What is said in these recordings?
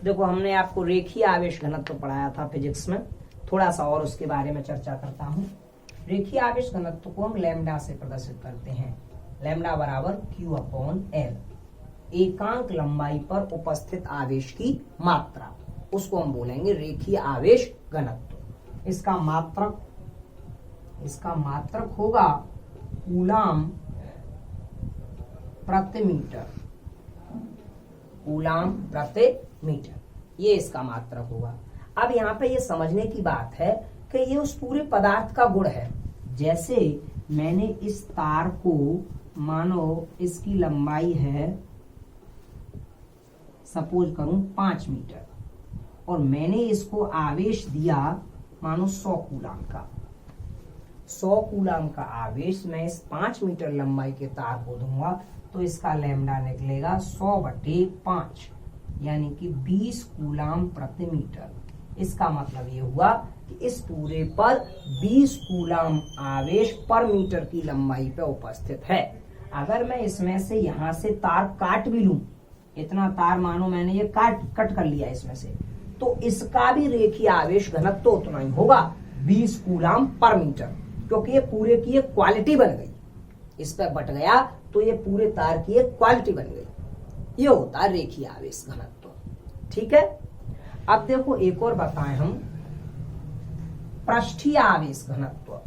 देखो हमने आपको रेखीय आवेश घनत्व पढ़ाया था फिजिक्स में, थोड़ा सा और उसके बारे में चर्चा करता हूँ। रेखीय आवेश घनत्व को हम लैम्डा से प्रदर्शित करते हैं। लैम्डा बराबर Q/L, एकांक लंबाई पर उपस्थित आवेश की मात्रा, उसको हम बोलेंगे रेखीय आवेश घनत्व। इसका मात्रक होगा कूलाम प्रति मीटर, कूलाम प्रति मीटर, ये इसका मात्रक होगा। अब यहाँ पे ये समझने की बात है कि ये उस पूरे पदार्थ का गुण है। जैसे मैंने इस तार को, मानो इसकी लंबाई है सपोज करूं 5 मीटर, और मैंने इसको आवेश दिया मानो 100 कूलाम का। 100 कूलाम का आवेश मैं इस 5 मीटर लंबाई के तार को दूंगा तो इसका लैम्डा निकलेगा 100/5, यानी कि 20 कूलाम प्रति मीटर। इसका मतलब ये हुआ कि इस पूरे पर 20 कूलाम आवेश पर मीटर की लंबाई पे उपस्थित है। अगर मैं इसमें से यहाँ से तार काट भी लूं, इतना तार मानो मैंने ये कट कर लिया इसमें से, तो इसका भी रेखीय आवेश घनत्व तो उतना ही होगा, 20 कूलाम पर मीटर, क्योंकि ये पूरे की एक क्वालिटी बन गई। इस पे बट गया तो ये पूरे तार की एक क्वालिटी बन गई। ये होता है रेखीय आवेश घनत्व। ठीक है, अब देखो एक और बताएं हम, पृष्ठीय आवेश घनत्व।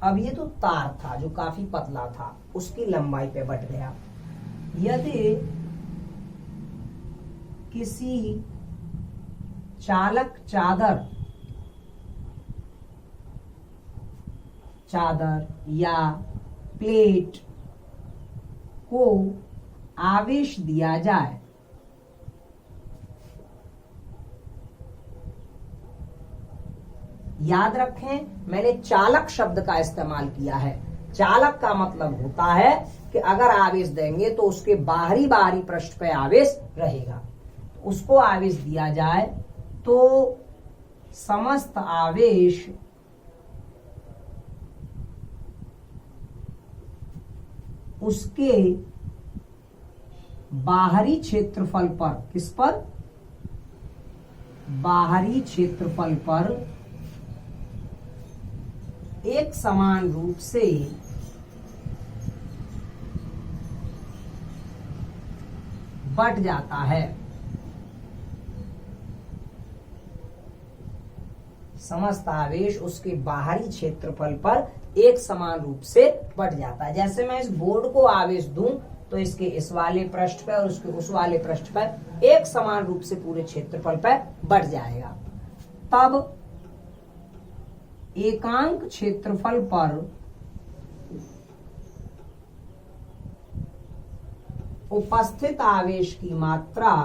अब ये तो तार था जो काफी पतला था, उसकी लंबाई पे बट गया। यदि किसी चालक चादर या प्लेट को आवेश दिया जाए, याद रखें मैंने चालक शब्द का इस्तेमाल किया है। चालक का मतलब होता है कि अगर आवेश देंगे तो उसके बाहरी पृष्ठ पे आवेश रहेगा। उसको आवेश दिया जाए तो समस्त आवेश उसके बाहरी क्षेत्रफल पर, किस पर? बाहरी क्षेत्रफल पर एक समान रूप से बट जाता है। समस्त आवेश उसके बाहरी क्षेत्रफल पर एक समान रूप से बट जाता है। जैसे मैं इस बोर्ड को आवेश दूं तो इसके इस वाले पृष्ठ पर और उसके उस वाले पृष्ठ पर एक समान रूप से पूरे क्षेत्रफल पर बट जाएगा। तब एकांक क्षेत्रफल पर उपस्थित आवेश की मात्रा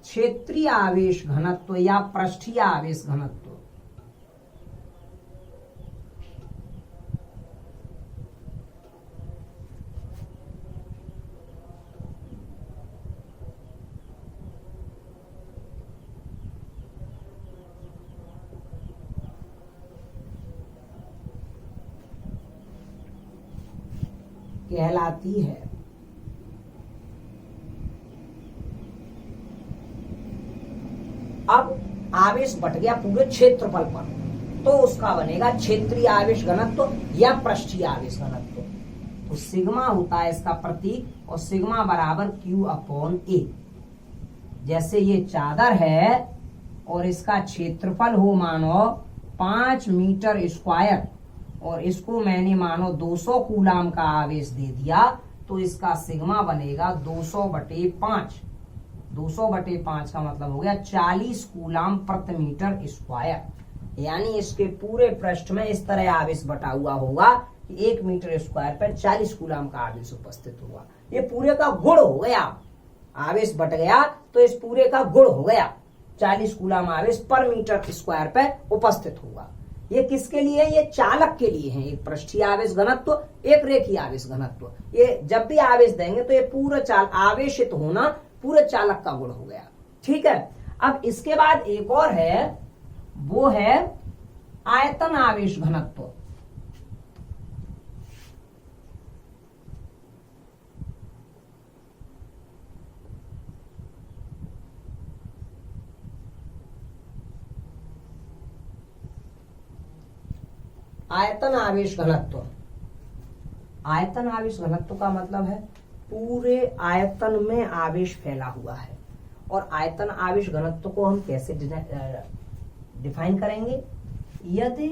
क्षेत्रीय आवेश घनत्व या पृष्ठीय आवेश घनत्व कहलाती है। अब आवेश बट गया पूरे क्षेत्रफल पर तो उसका बनेगा क्षेत्रीय आवेश घनत्व या पृष्ठीय आवेश घनत्व। तो सिग्मा होता है इसका प्रतीक, और सिग्मा बराबर Q/A। जैसे ये चादर है और इसका क्षेत्रफल हो मानो 5 मीटर स्क्वायर, और इसको मैंने मानो 200 कूलाम का आवेश दे दिया, तो इसका सिग्मा बनेगा 200/5। 200/5 का मतलब हो गया 40 कूलाम प्रति मीटर स्क्वायर। यानी इसके पूरे पृष्ठ में इस तरह आवेश बटा हुआ होगा कि 1 मीटर स्क्वायर पर 40 कूलाम का आवेश उपस्थित होगा। ये पूरे का गुण हो गया, आवेश बट गया तो इस पूरे का गुण हो गया, 40 कूलाम आवेश पर मीटर स्क्वायर पर उपस्थित होगा। ये किसके लिए है? ये चालक के लिए है। एक पृष्ठीय आवेश घनत्व, एक रेखीय आवेश घनत्व। ये जब भी आवेश देंगे तो ये पूरा आवेशित होना पूरे चालक का गुण हो गया। ठीक है। अब इसके बाद एक और है, वो है आयतन आवेश घनत्व। आयतन आवेश घनत्व। आयतन आवेश घनत्व का मतलब है पूरे आयतन में आवेश फैला हुआ है। और आयतन आवेश घनत्व को हम कैसे डिफाइन करेंगे? यदि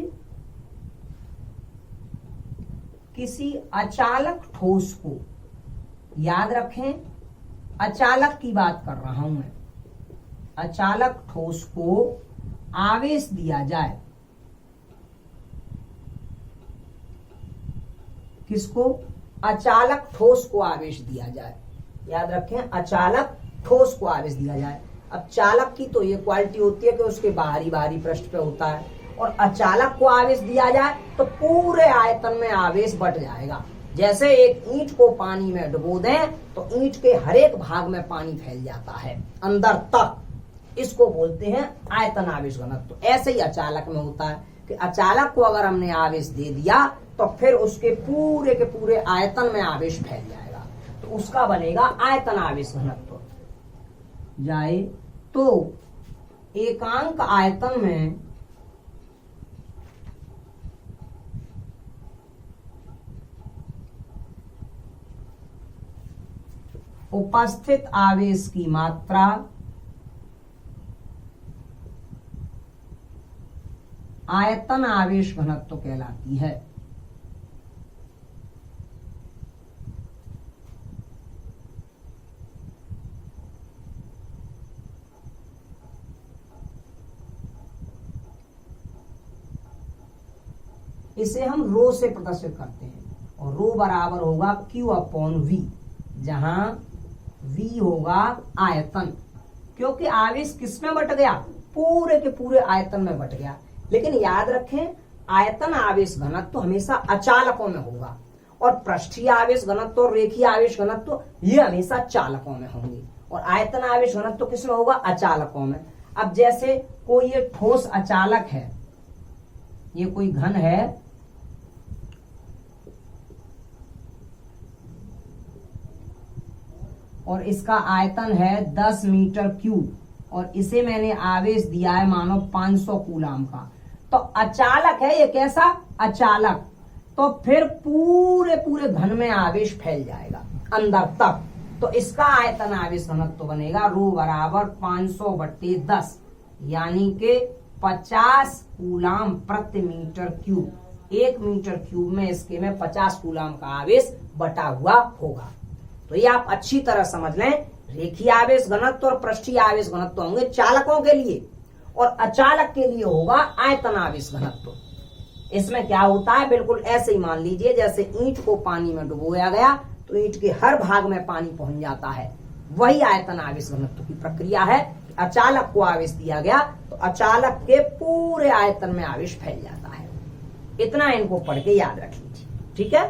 किसी अचालक ठोस को, याद रखें अचालक की बात कर रहा हूं मैं, अचालक ठोस को आवेश दिया जाए, किसको? अचालक ठोस को आवेश दिया जाए। याद रखें अचालक ठोस को आवेश दिया जाए। अब चालक की तो ये क्वालिटी होती है कि उसके बाहरी पृष्ठ पे होता है, और अचालक को आवेश दिया जाए तो पूरे आयतन में आवेश बट जाएगा। जैसे एक ईंट को पानी में डुबो दें तो ईंट के हर एक भाग में पानी फैल जाता है अंदर तक। इसको बोलते हैं आयतन आवेश घनत्व। ऐसे ही अचालक में होता है कि अचालक को अगर हमने आवेश दे दिया तो फिर उसके पूरे के पूरे आयतन में आवेश फैल जाएगा, तो उसका बनेगा आयतन आवेश घनत्व। जाए तो एकांक आयतन में उपस्थित आवेश की मात्रा आयतन आवेश घनत्व कहलाती है। इसे हम रो से प्रदर्शित करते हैं, और रो बराबर होगा Q अपॉन V, जहां V होगा आयतन, क्योंकि आवेश किसमें बट गया? पूरे के पूरे आयतन में बट गया। लेकिन याद रखें आयतन आवेश घनत्व हमेशा अचालकों में होगा, और पृष्ठीय आवेश घनत्व और रेखीय आवेश घनत्व ये हमेशा चालकों में होंगे, और आयतन आवेश घनत्व किसमें होगा? अचालकों में। अब जैसे कोई ये ठोस अचालक है, ये कोई घन है, और इसका आयतन है 10 मीटर क्यूब, और इसे मैंने आवेश दिया है मानो 500 कूलाम का, तो अचालक है ये। कैसा? अचालक। तो फिर पूरे पूरे घन में आवेश फैल जाएगा अंदर तक, तो इसका आयतन आवेश घनत्व बनेगा रो बराबर 500/10, यानी कि 50 कूलाम प्रति मीटर क्यूब। 1 मीटर क्यूब में इसके में 50 कूलाम का आवेश बटा हुआ होगा। तो ये आप अच्छी तरह समझ लें, रेखीय आवेश घनत्व और पृष्ठीय आवेश घनत्व होंगे चालकों के लिए, और अचालक के लिए होगा आयतन आवेश घनत्व। इसमें क्या होता है? बिल्कुल ऐसे ही मान लीजिए जैसे ईंट को पानी में डुबोया गया तो ईंट के हर भाग में पानी पहुंच जाता है, वही आयतन आवेश घनत्व की प्रक्रिया है। अचालक को आवेश दिया गया तो अचालक के पूरे आयतन में आवेश फैल जाता है। इतना इनको पढ़ के याद रख लीजिए। ठीक है।